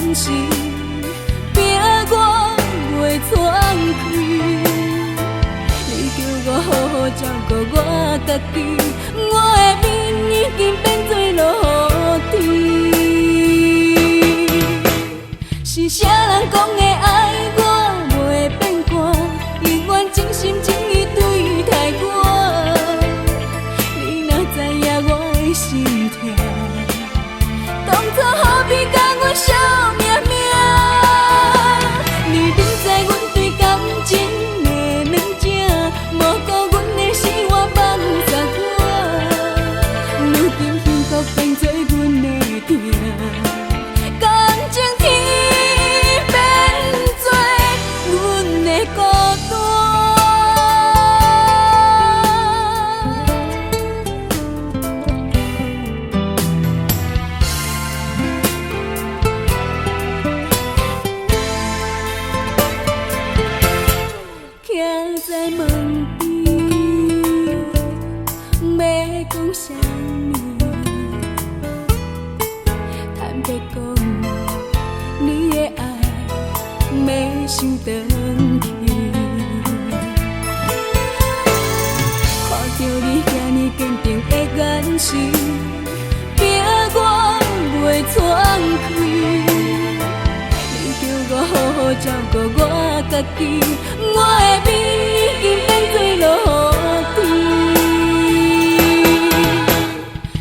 关系，拼我袂喘气。你叫我好好照顾我家己，我的面已经变做落雨天。是啥人讲的爱我袂变卦，永远真心真意对待我。你若知影我的心痛，当初何必甲阮惜命命？你明知阮对感情的软正，无顾阮的生活放洒我，如今幸福变做阮的痛。感情天变做阮的孤徛在门边，要讲啥物？坦白讲，你的爱要想转去。看着你遐尼坚定的眼神，拼我袂喘气。你叫我好好照顾我家己，我的面已经变做落雨天。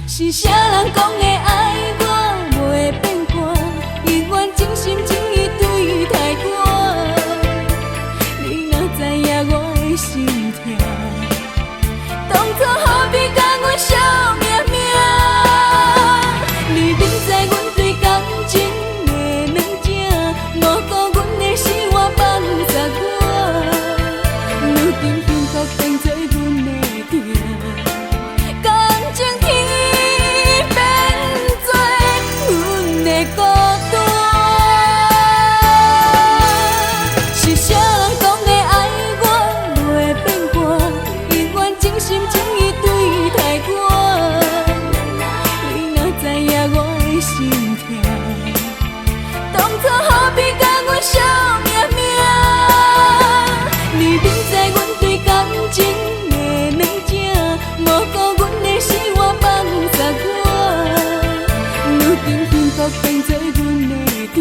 是啥人讲的爱我袂变卦，永远真心真意对待我。你若知影我的心痛，当初何必甲阮惜命命？你明知阮对感情的软正，无顾阮的生活放洒我，如今幸福变做阮的痛。感情天变做阮的孤单。是啥人讲的爱我袂变卦，永远真心真意对待我。你若知影我的心痛，当初何必甲阮惜命命？你明知阮对感情的软正，无顾阮的生活放洒我，如今幸福变做阮的痛。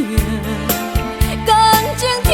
感情天